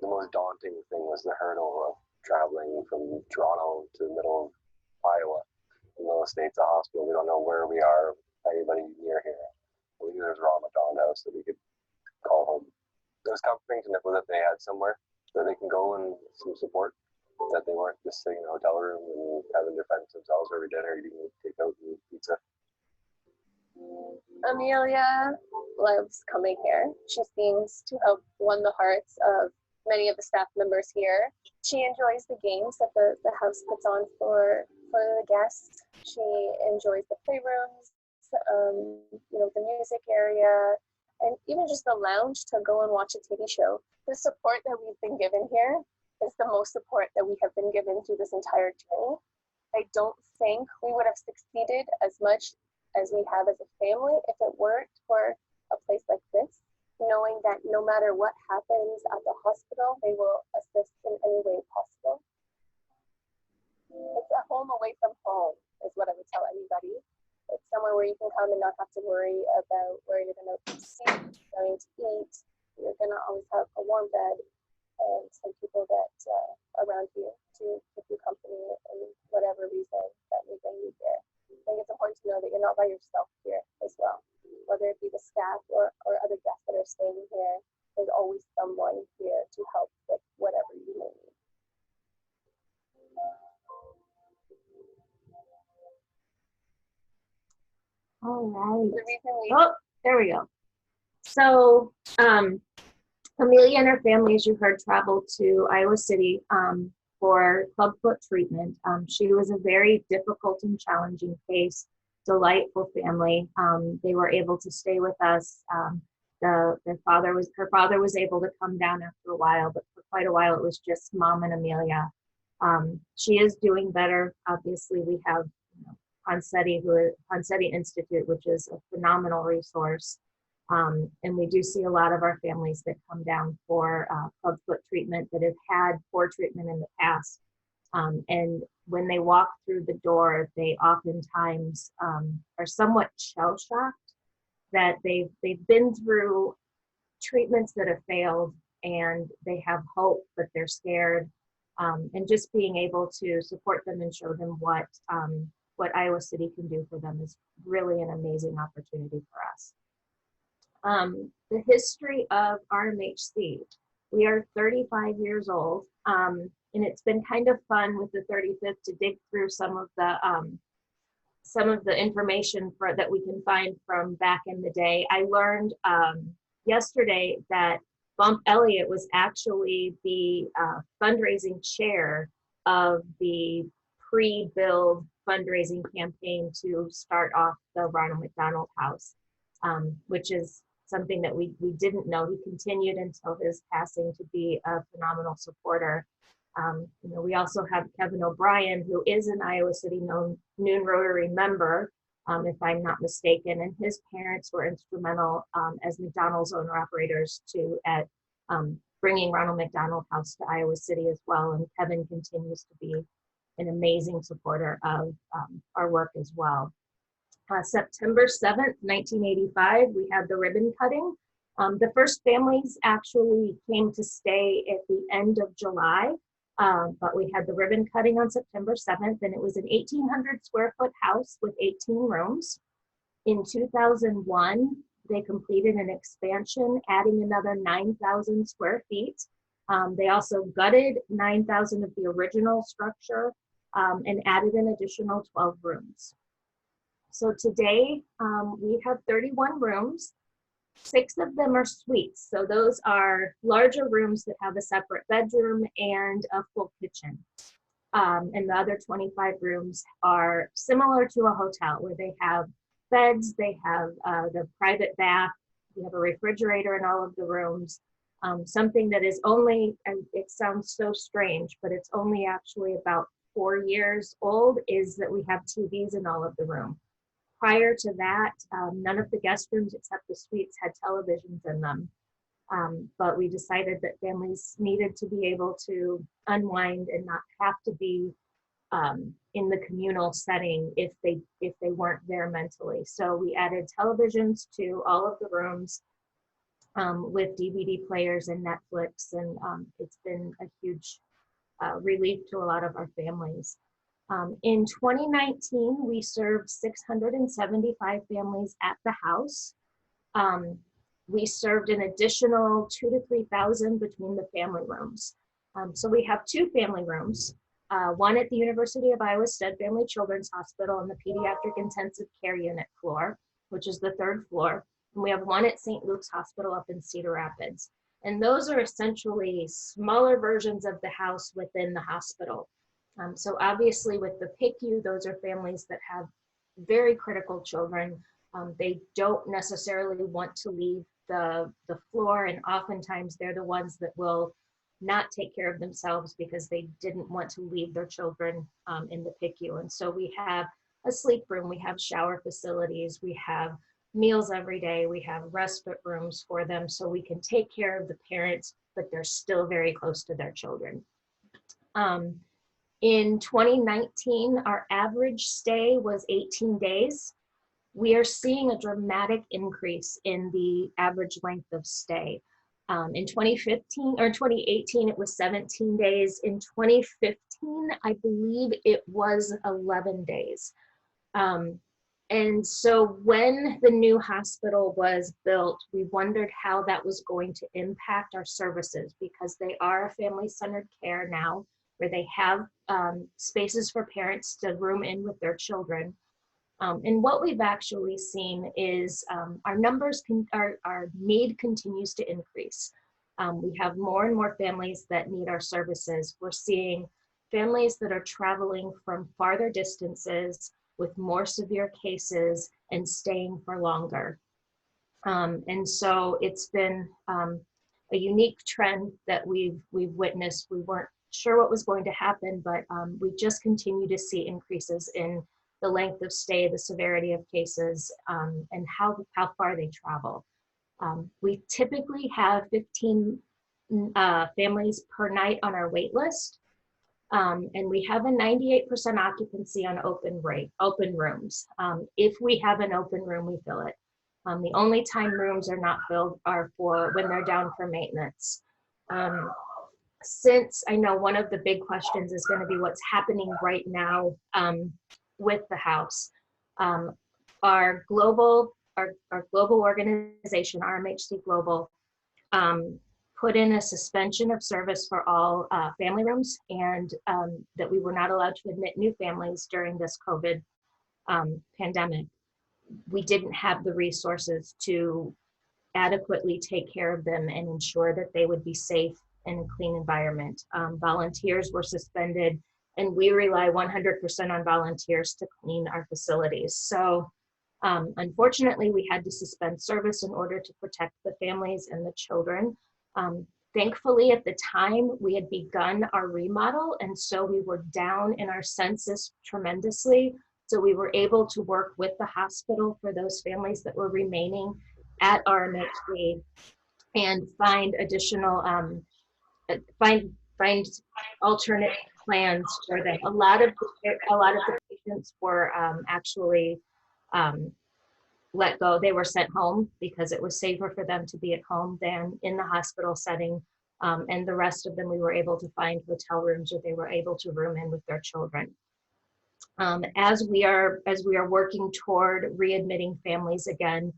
[SPEAKER 19] The most daunting thing was the hurdle of traveling from Toronto to the middle of Iowa. In the middle of the state's a hospital. We don't know where we are, anybody near here. We knew there was a Ronald McDonald House that we could call home. It was comforting to know that they had somewhere that they can go and some support, that they weren't just sitting in a hotel room and having to fend themselves every dinner, eating takeout and pizza.
[SPEAKER 18] Amelia loves coming here. She seems to have won the hearts of many of the staff members here. She enjoys the games that the house puts on for the guests. She enjoys the playrooms, the music area, and even just the lounge to go and watch a TV show. The support that we've been given here is the most support that we have been given through this entire journey. I don't think we would have succeeded as much as we have as a family if it weren't for a place like this, knowing that no matter what happens at the hospital, they will assist in any way possible. It's a home away from home is what I would tell anybody. It's somewhere where you can come and not have to worry about where you're going to sleep, going to eat. You're going to always have a warm bed and some people that around you to keep you company in whatever reason that may bring you here. I think it's important to know that you're not by yourself here as well. Whether it be the staff or other guests that are staying here, there's always someone here to help with whatever you may need.
[SPEAKER 8] All right.
[SPEAKER 18] The reason we
[SPEAKER 8] Oh, there we go. So Amelia and her family, as you heard, traveled to Iowa City for clubfoot treatment. She was a very difficult and challenging case, delightful family. They were able to stay with us. Her father was able to come down after a while, but for quite a while it was just Mom and Amelia. She is doing better. Obviously, we have Ponseti Institute, which is a phenomenal resource. And we do see a lot of our families that come down for clubfoot treatment that have had poor treatment in the past. And when they walk through the door, they oftentimes are somewhat shell-shocked that they've been through treatments that have failed and they have hope, but they're scared. And just being able to support them and show them what Iowa City can do for them is really an amazing opportunity for us. The history of RMHC. We are 35 years old, and it's been kind of fun with the 35th to dig through some of the information that we can find from back in the day. I learned yesterday that Bump Elliott was actually the fundraising chair of the pre-build fundraising campaign to start off the Ronald McDonald House, which is something that we didn't know. He continued until his passing to be a phenomenal supporter. We also have Kevin O'Brien, who is an Iowa City Noon Rotary member, if I'm not mistaken, and his parents were instrumental as McDonald's owner-operators at bringing Ronald McDonald House to Iowa City as well, and Kevin continues to be an amazing supporter of our work as well. September 7th, 1985, we had the ribbon cutting. The first families actually came to stay at the end of July, but we had the ribbon cutting on September 7th, and it was an 1,800 square foot house with 18 rooms. In 2001, they completed an expansion, adding another 9,000 square feet. They also gutted 9,000 of the original structure and added an additional 12 rooms. So today we have 31 rooms. 6 of them are suites. So those are larger rooms that have a separate bedroom and a full kitchen. And the other 25 rooms are similar to a hotel where they have beds, they have the private bath, we have a refrigerator in all of the rooms. Something that is only, and it sounds so strange, but it's only actually about 4 years old, is that we have TVs in all of the room. Prior to that, none of the guest rooms except the suites had televisions in them. But we decided that families needed to be able to unwind and not have to be in the communal setting if they weren't there mentally. So we added televisions to all of the rooms with DVD players and Netflix, and it's been a huge relief to a lot of our families. In 2019, we served 675 families at the house. We served an additional 2,000 to 3,000 between the family rooms. So we have 2 family rooms, one at the University of Iowa Stead Family Children's Hospital on the Pediatric Intensive Care Unit floor, which is the 3rd floor. And we have one at St. Luke's Hospital up in Cedar Rapids. And those are essentially smaller versions of the house within the hospital. So obviously with the PICU, those are families that have very critical children. They don't necessarily want to leave the floor, and oftentimes they're the ones that will not take care of themselves because they didn't want to leave their children in the PICU. And so we have a sleep room, we have shower facilities, we have meals every day, we have respite rooms for them so we can take care of the parents, but they're still very close to their children. In 2019, our average stay was 18 days. We are seeing a dramatic increase in the average length of stay. In 2018, it was 17 days. In 2015, I believe it was 11 days. And so when the new hospital was built, we wondered how that was going to impact our services, because they are a family-centered care now, where they have spaces for parents to room in with their children. And what we've actually seen is our numbers, our need continues to increase. We have more and more families that need our services. We're seeing families that are traveling from farther distances with more severe cases and staying for longer. And so it's been a unique trend that we've witnessed. We weren't sure what was going to happen, but we just continue to see increases in the length of stay, the severity of cases, and how far they travel. We typically have 15 families per night on our wait list. And we have a 98% occupancy on open rooms. If we have an open room, we fill it. The only time rooms are not filled are for when they're down for maintenance. Since I know one of the big questions is going to be what's happening right now with the house. Our global organization, RMHC Global, put in a suspension of service for all family rooms, and that we were not allowed to admit new families during this COVID pandemic. We didn't have the resources to adequately take care of them and ensure that they would be safe in a clean environment. Volunteers were suspended, and we rely 100% on volunteers to clean our facilities. So unfortunately, we had to suspend service in order to protect the families and the children. Thankfully, at the time, we had begun our remodel, and so we were down in our census tremendously. So we were able to work with the hospital for those families that were remaining at RMHC and find additional, find alternate plans for them. A lot of the patients were actually let go. They were sent home because it was safer for them to be at home than in the hospital setting. And the rest of them, we were able to find hotel rooms, or they were able to room in with their children. As we are working toward readmitting families again,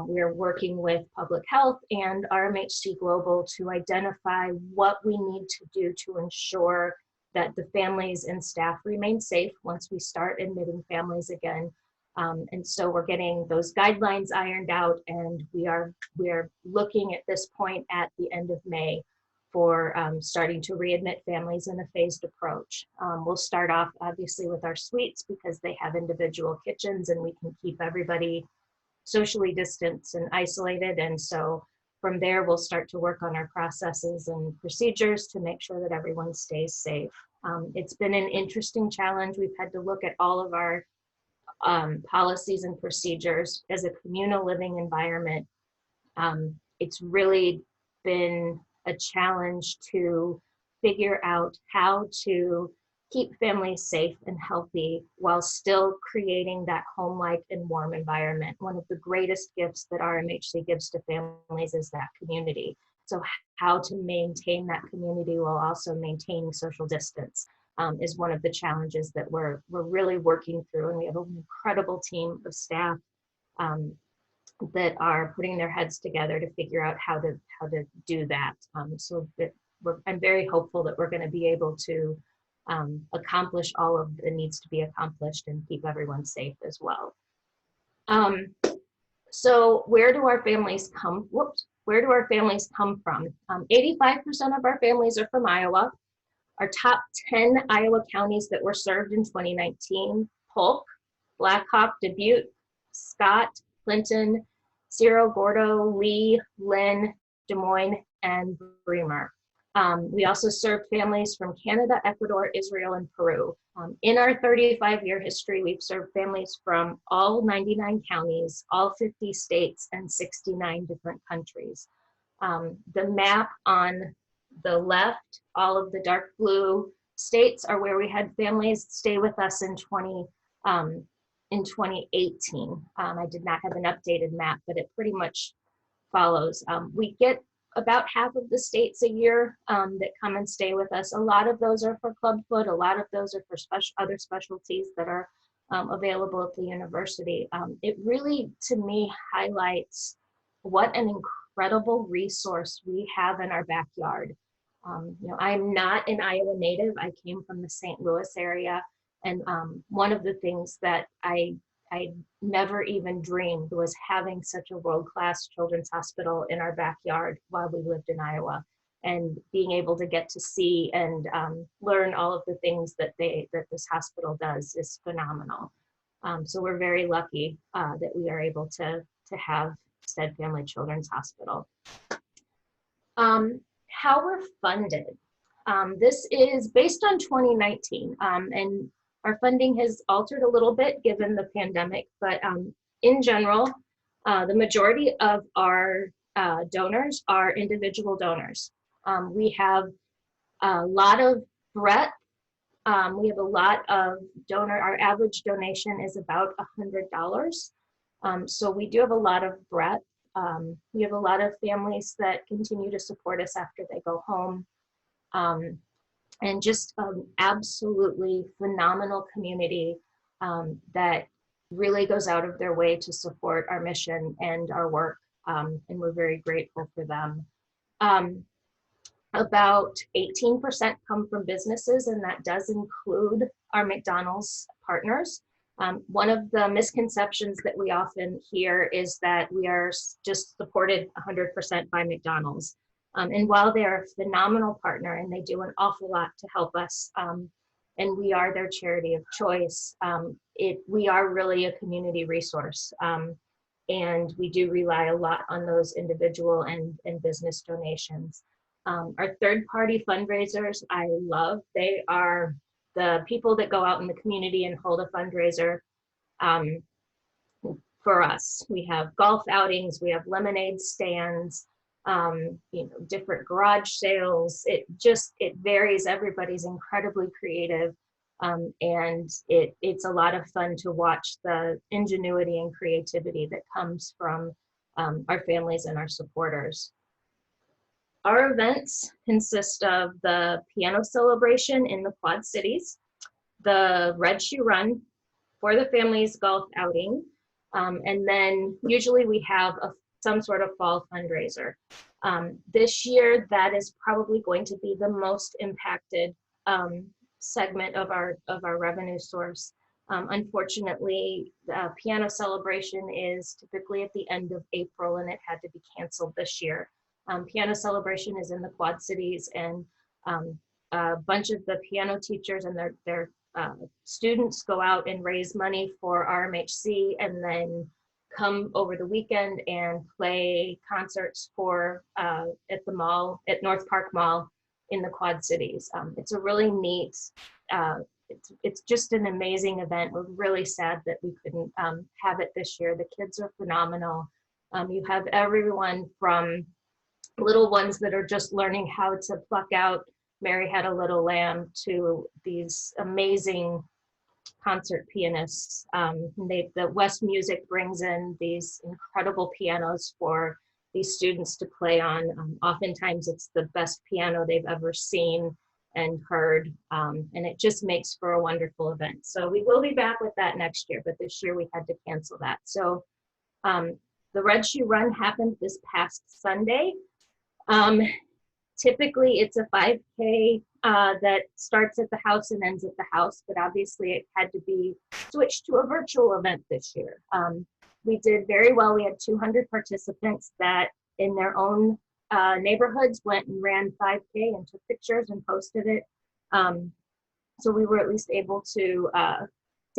[SPEAKER 8] we are working with public health and RMHC Global to identify what we need to do to ensure that the families and staff remain safe once we start admitting families again. And so we're getting those guidelines ironed out, and we are looking at this point at the end of May for starting to readmit families in a phased approach. We'll start off obviously with our suites because they have individual kitchens and we can keep everybody socially distanced and isolated. And so from there, we'll start to work on our processes and procedures to make sure that everyone stays safe. It's been an interesting challenge. We've had to look at all of our policies and procedures as a communal living environment. It's really been a challenge to figure out how to keep families safe and healthy while still creating that home-like and warm environment. One of the greatest gifts that RMHC gives to families is that community. So how to maintain that community while also maintaining social distance is one of the challenges that we're really working through. And we have an incredible team of staff that are putting their heads together to figure out how to do that. So that I'm very hopeful that we're going to be able to accomplish all of that needs to be accomplished and keep everyone safe as well. So where do our families come? Where do our families come from? 85% of our families are from Iowa. Our top 10 Iowa counties that were served in 2019: Polk, Blackhawk, Dubuque, Scott, Clinton, Cerro Gordo, Lee, Lynn, Des Moines, and Bremer. We also served families from Canada, Ecuador, Israel, and Peru. In our 35-year history, we've served families from all 99 counties, all 50 states, and 69 different countries. The map on the left, all of the dark blue states are where we had families stay with us in 2018. I did not have an updated map, but it pretty much follows. We get about half of the states a year that come and stay with us. A lot of those are for clubfoot. A lot of those are for other specialties that are available at the university. It really, to me, highlights what an incredible resource we have in our backyard. You know, I'm not an Iowa native. I came from the St. Louis area. And one of the things that I never even dreamed was having such a world-class children's hospital in our backyard while we lived in Iowa, and being able to get to see and learn all of the things that this hospital does is phenomenal. So we're very lucky that we are able to have Stead Family Children's Hospital. How we're funded. This is based on 2019, and our funding has altered a little bit given the pandemic, but in general, the majority of our donors are individual donors. We have a lot of breadth. We have a lot of our average donation is about $100. So we do have a lot of breadth. We have a lot of families that continue to support us after they go home. And just absolutely phenomenal community that really goes out of their way to support our mission and our work, and we're very grateful for them. About 18% come from businesses, and that does include our McDonald's partners. One of the misconceptions that we often hear is that we are just supported 100% by McDonald's. And while they're a phenomenal partner and they do an awful lot to help us, and we are their charity of choice, we are really a community resource. And we do rely a lot on those individual and business donations. Our third-party fundraisers, I love. They are the people that go out in the community and hold a fundraiser for us. We have golf outings, we have lemonade stands, different garage sales. It varies. Everybody's incredibly creative, and it's a lot of fun to watch the ingenuity and creativity that comes from our families and our supporters. Our events consist of the piano celebration in the Quad Cities, the Red Shoe Run for the families golf outing, and then usually we have some sort of fall fundraiser. This year, that is probably going to be the most impacted segment of our revenue source. Unfortunately, the piano celebration is typically at the end of April, and it had to be canceled this year. Piano celebration is in the Quad Cities, and a bunch of the piano teachers and their students go out and raise money for RMHC, and then come over the weekend and play concerts for at the mall, at North Park Mall in the Quad Cities. It's a really neat, it's just an amazing event. We're really sad that we couldn't have it this year. The kids are phenomenal. You have everyone from little ones that are just learning how to pluck out Mary Had a Little Lamb to these amazing concert pianists. The West Music brings in these incredible pianos for these students to play on. Oftentimes it's the best piano they've ever seen and heard, and it just makes for a wonderful event. So we will be back with that next year, but this year we had to cancel that. So the Red Shoe Run happened this past Sunday. Typically it's a 5K that starts at the house and ends at the house, but obviously it had to be switched to a virtual event this year. We did very well. We had 200 participants that in their own neighborhoods went and ran 5K and took pictures and posted it. So we were at least able to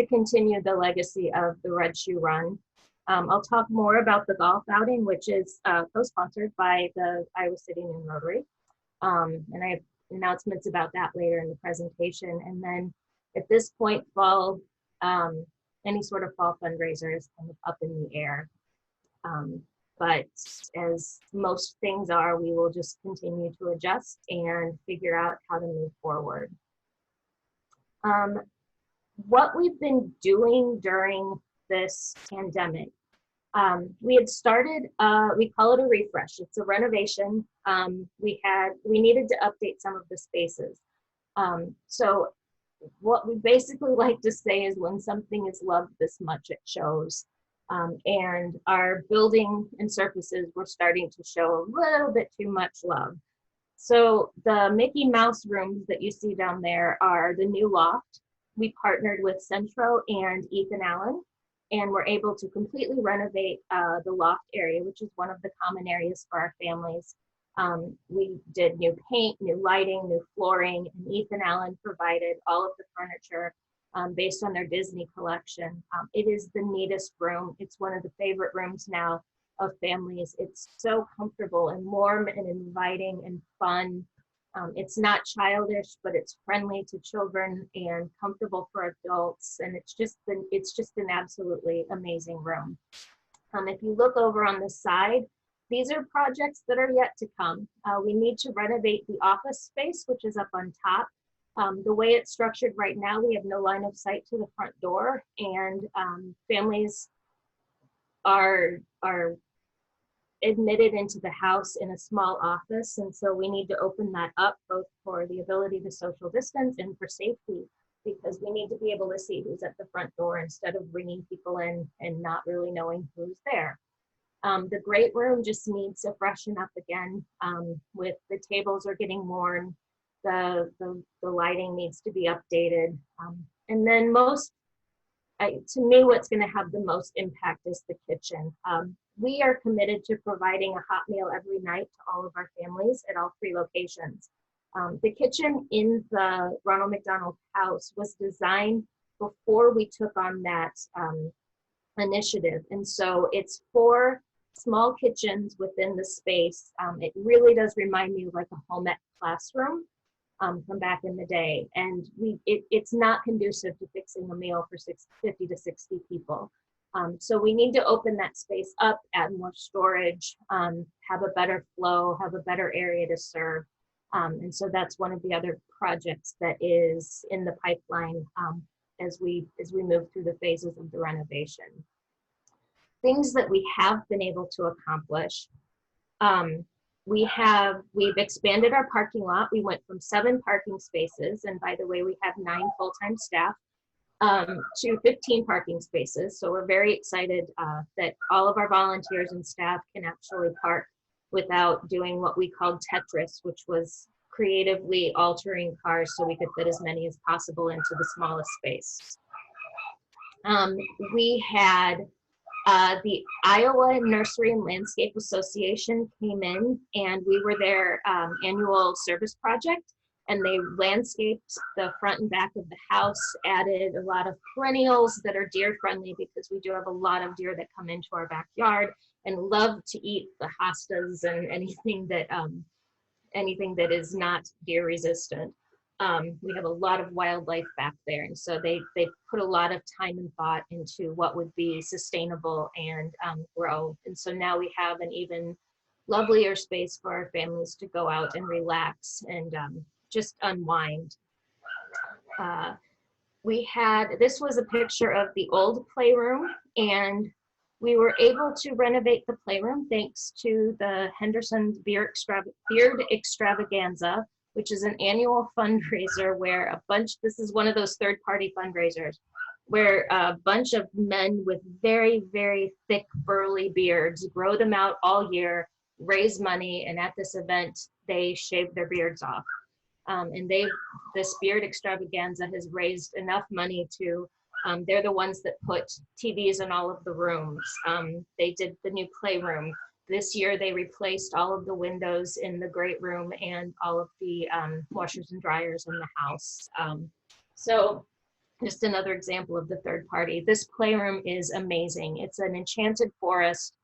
[SPEAKER 8] continue the legacy of the Red Shoe Run. I'll talk more about the golf outing, which is co-sponsored by the Iowa City Noon Rotary. And I have announcements about that later in the presentation. And then at this point, any sort of fall fundraiser is kind of up in the air. But as most things are, we will just continue to adjust and figure out how to move forward. What we've been doing during this pandemic, we had started, we call it a refresh. It's a renovation. We needed to update some of the spaces. So what we basically like to say is when something is loved this much, it shows. And our building and surfaces were starting to show a little bit too much love. So the Mickey Mouse rooms that you see down there are the new loft. We partnered with Centro and Ethan Allen, and we're able to completely renovate the loft area, which is one of the common areas for our families. We did new paint, new lighting, new flooring, and Ethan Allen provided all of the furniture based on their Disney collection. It is the neatest room. It's one of the favorite rooms now of families. It's so comfortable and warm and inviting and fun. It's not childish, but it's friendly to children and comfortable for adults. And it's just an absolutely amazing room. If you look over on the side, these are projects that are yet to come. We need to renovate the office space, which is up on top. The way it's structured right now, we have no line of sight to the front door, and families are admitted into the house in a small office. And so we need to open that up both for the ability to social distance and for safety, because we need to be able to see who's at the front door instead of bringing people in and not really knowing who's there. The great room just needs to freshen up again. With the tables are getting worn, the lighting needs to be updated. And then to me, what's gonna have the most impact is the kitchen. We are committed to providing a hot meal every night to all of our families at all 3 locations. The kitchen in the Ronald McDonald House was designed before we took on that initiative. And so it's 4 small kitchens within the space. It really does remind me of like a home ec classroom from back in the day. And it's not conducive to fixing a meal for 50 to 60 people. So we need to open that space up, add more storage, have a better flow, have a better area to serve. And so that's one of the other projects that is in the pipeline as we move through the phases of the renovation. Things that we have been able to accomplish. We've expanded our parking lot. We went from 7 parking spaces, and by the way, we have 9 full-time staff, to 15 parking spaces. So we're very excited that all of our volunteers and staff can actually park without doing what we called Tetris, which was creatively altering cars so we could fit as many as possible into the smallest space. We had the Iowa Nursery and Landscape Association came in, and we were their annual service project, and they landscaped the front and back of the house, added a lot of perennials that are deer friendly, because we do have a lot of deer that come into our backyard and love to eat the hostas and anything that is not deer resistant. We have a lot of wildlife back there, and so they put a lot of time and thought into what would be sustainable and grow. And so now we have an even lovelier space for our families to go out and relax and just unwind. This was a picture of the old playroom, and we were able to renovate the playroom thanks to the Henderson's Beard Extravaganza, which is an annual fundraiser where this is one of those third-party fundraisers, where a bunch of men with very, very thick, burly beards grow them out all year, raise money, and at this event, they shave their beards off. And this Beard Extravaganza has raised enough money to, they're the ones that put TVs in all of the rooms. They did the new playroom. This year, they replaced all of the windows in the great room and all of the washers and dryers in the house. So just another example of the third party. This playroom is amazing. It's an enchanted forest.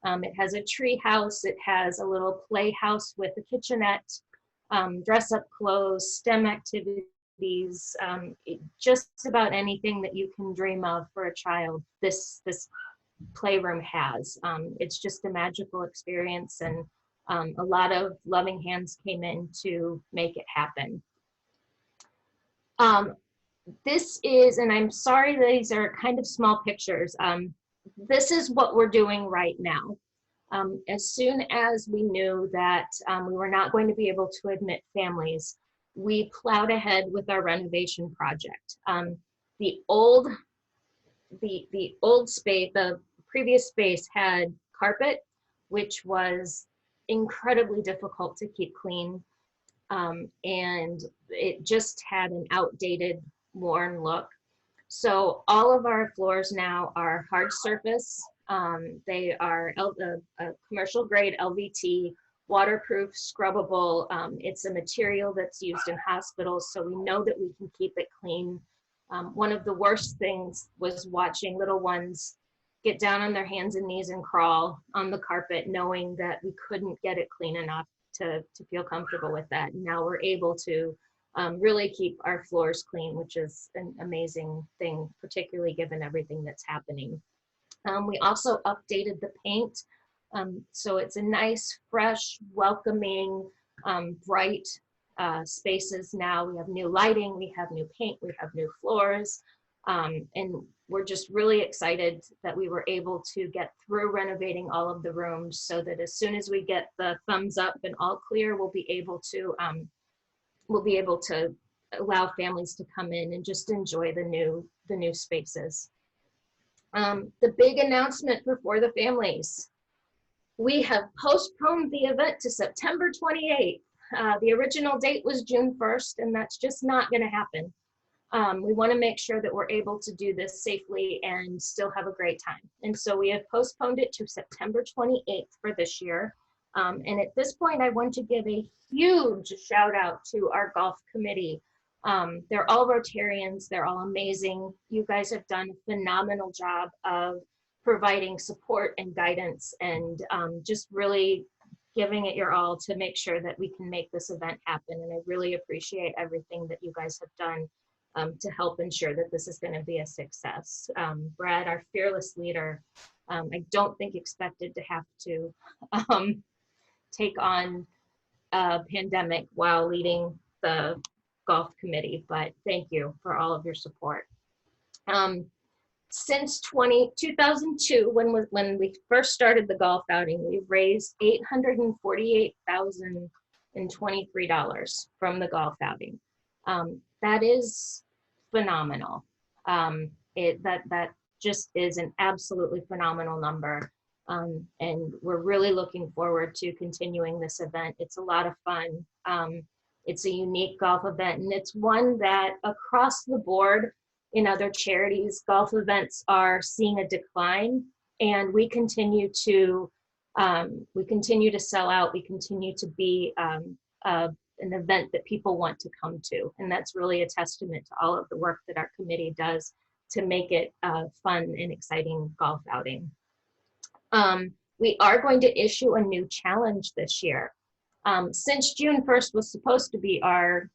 [SPEAKER 8] It has a tree house. It has a little playhouse with a kitchenette, dress up clothes, STEM activities, just about anything that you can dream of for a child. This playroom has. It's just a magical experience, and a lot of loving hands came in to make it happen. This is, and I'm sorry these are kind of small pictures, this is what we're doing right now. As soon as we knew that we were not going to be able to admit families, we plowed ahead with our renovation project. The old space, the previous space had carpet, which was incredibly difficult to keep clean. And it just had an outdated, worn look. So all of our floors now are hard surface. They are a commercial grade LVT, waterproof, scrubbable. It's a material that's used in hospitals, so we know that we can keep it clean. One of the worst things was watching little ones get down on their hands and knees and crawl on the carpet, knowing that we couldn't get it clean enough to feel comfortable with that. Now we're able to really keep our floors clean, which is an amazing thing, particularly given everything that's happening. We also updated the paint. So it's a nice, fresh, welcoming, bright spaces now. We have new lighting, we have new paint, we have new floors. And we're just really excited that we were able to get through renovating all of the rooms, so that as soon as we get the thumbs up and all clear, we'll be able to allow families to come in and just enjoy the new spaces. The big announcement for the families. We have postponed the event to September 28th. The original date was June 1st, and that's just not going to happen. We want to make sure that we're able to do this safely and still have a great time. And so we have postponed it to September 28th for this year. And at this point, I want to give a huge shout out to our golf committee. They're all Rotarians. They're all amazing. You guys have done a phenomenal job of providing support and guidance, and just really giving it your all to make sure that we can make this event happen. And I really appreciate everything that you guys have done to help ensure that this is going to be a success. Brad, our fearless leader, I don't think expected to have to take on a pandemic while leading the golf committee, but thank you for all of your support. Since 2002, when we first started the golf outing, we've raised $848,023 from the golf outing. That is phenomenal. That just is an absolutely phenomenal number. And we're really looking forward to continuing this event. It's a lot of fun. It's a unique golf event, and it's one that across the board in other charities, golf events are seeing a decline, and we continue to sell out. We continue to be an event that people want to come to, and that's really a testament to all of the work that our committee does to make it a fun and exciting golf outing. We are going to issue a new challenge this year. Since June 1st was supposed to be our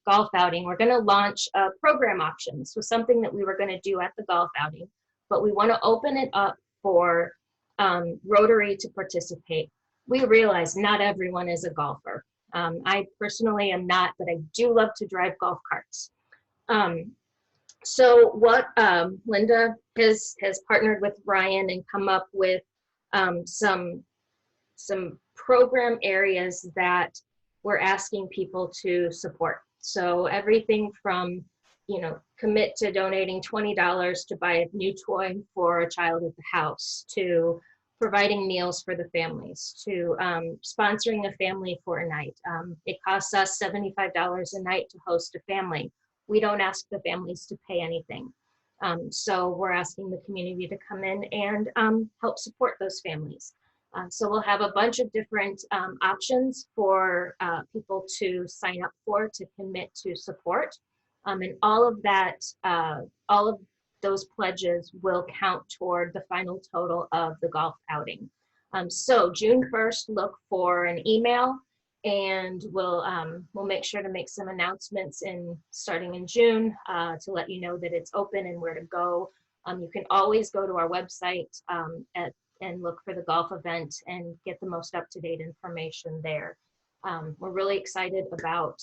[SPEAKER 8] golf outing, we're going to launch a program auction. So something that we were going to do at the golf outing, but we want to open it up for Rotary to participate. We realize not everyone is a golfer. I personally am not, but I do love to drive golf carts. So what Linda has partnered with Ryan and come up with some program areas that we're asking people to support. So everything from, you know, commit to donating $20 to buy a new toy for a child at the house, to providing meals for the families, to sponsoring a family for a night. It costs us $75 a night to host a family. We don't ask the families to pay anything. So we're asking the community to come in and help support those families. So we'll have a bunch of different options for people to sign up for, to commit to support. And all of that, all of those pledges will count toward the final total of the golf outing. So June 1st, look for an email, and we'll make sure to make some announcements starting in June to let you know that it's open and where to go. You can always go to our website and look for the golf event and get the most up-to-date information there. We're really excited about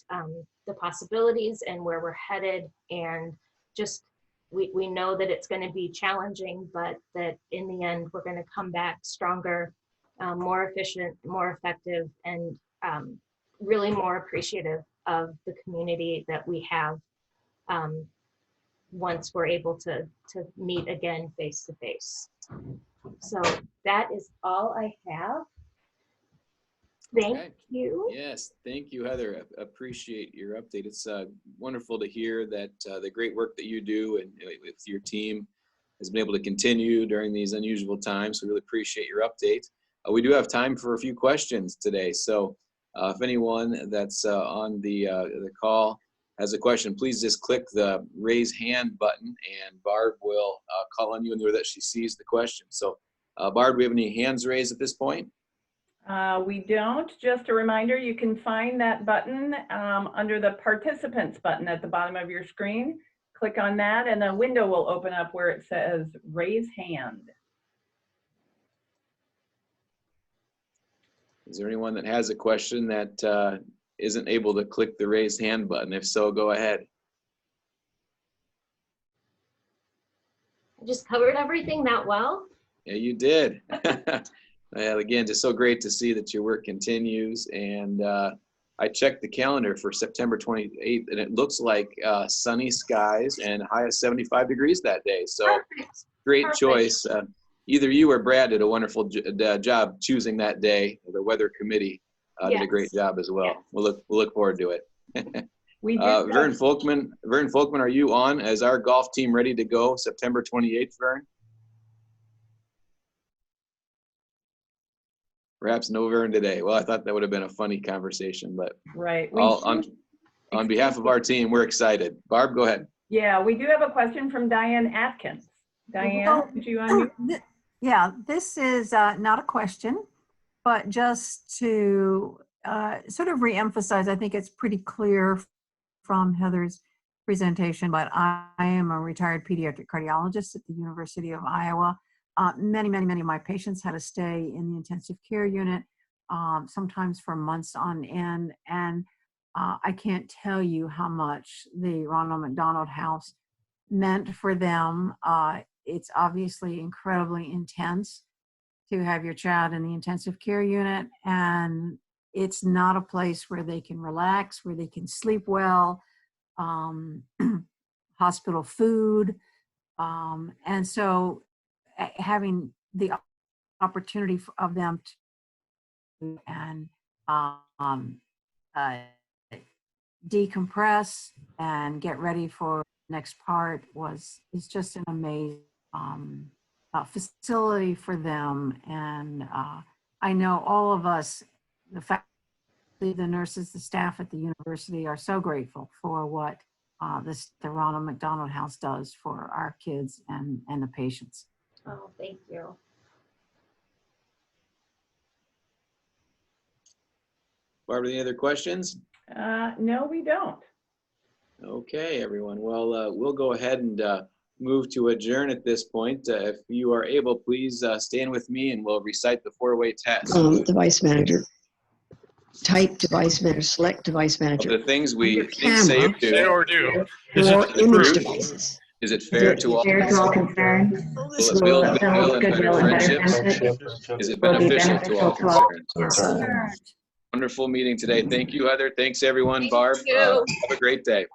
[SPEAKER 8] the possibilities and where we're headed, and just we know that it's going to be challenging, but that in the end we're going to come back stronger, more efficient, more effective, and really more appreciative of the community that we have once we're able to meet again face to face. So that is all I have. Thank you.
[SPEAKER 5] Yes, thank you, Heather. I appreciate your update. It's wonderful to hear that the great work that you do and with your team has been able to continue during these unusual times. We really appreciate your update. We do have time for a few questions today. So if anyone that's on the call has a question, please just click the raise hand button and Barb will call on you and know that she sees the question. So Barb, do we have any hands raised at this point?
[SPEAKER 2] We don't. Just a reminder, you can find that button under the participants button at the bottom of your screen. Click on that and a window will open up where it says raise hand.
[SPEAKER 5] Is there anyone that has a question that isn't able to click the raise hand button? If so, go ahead.
[SPEAKER 8] I just covered everything that well.
[SPEAKER 5] Yeah, you did. And again, just so great to see that your work continues. And I checked the calendar for September 28th, and it looks like sunny skies and high of 75 degrees that day. So
[SPEAKER 8] Perfect.
[SPEAKER 5] Great
[SPEAKER 8] Perfect.
[SPEAKER 5] choice. Either you or Brad did a wonderful job choosing that day. The weather committee did a great job as well.
[SPEAKER 2] Yes.
[SPEAKER 5] We'll look forward to it.
[SPEAKER 2] We did
[SPEAKER 5] Vern Folkman, are you on? Is our golf team ready to go September 28th, Vern? Perhaps no Vern today. Well, I thought that would have been a funny conversation, but
[SPEAKER 2] right.
[SPEAKER 5] On behalf of our team, we're excited. Barb, go ahead.
[SPEAKER 2] Yeah, we do have a question from Diane Atkins. Diane, could you unmute?
[SPEAKER 20] Yeah, this is not a question, but just to sort of reemphasize, I think it's pretty clear from Heather's presentation, but I am a retired pediatric cardiologist at the University of Iowa. Many of my patients had to stay in the intensive care unit, sometimes for months on end. And I can't tell you how much the Ronald McDonald House meant for them. It's obviously incredibly intense to have your child in the intensive care unit, and it's not a place where they can relax, where they can sleep well, hospital food. And so having the opportunity of them to decompress and get ready for the next part is just an amazing facility for them. And I know all of us, the faculty, the nurses, the staff at the university are so grateful for what the Ronald McDonald House does for our kids and the patients.
[SPEAKER 8] Oh, thank you.
[SPEAKER 5] Barbara, any other questions?
[SPEAKER 2] No, we don't.
[SPEAKER 5] Okay, everyone. Well, we'll go ahead and move to adjourn at this point. If you are able, please stand with me and we'll recite the four-way test.
[SPEAKER 3] The vice manager. type device manager, select device
[SPEAKER 5] Of
[SPEAKER 3] manager.
[SPEAKER 5] the things we
[SPEAKER 3] Under
[SPEAKER 5] think, say, or
[SPEAKER 3] camera,
[SPEAKER 5] do,
[SPEAKER 4] Say or do.
[SPEAKER 3] or image devices.
[SPEAKER 5] is it fair to all concerned? Will it build goodwill and better friendships? Is it beneficial to all concerned? Wonderful meeting today. Thank you, Heather. Thanks, everyone. Barb, have a great day.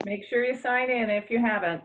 [SPEAKER 2] Make sure you sign in if you haven't.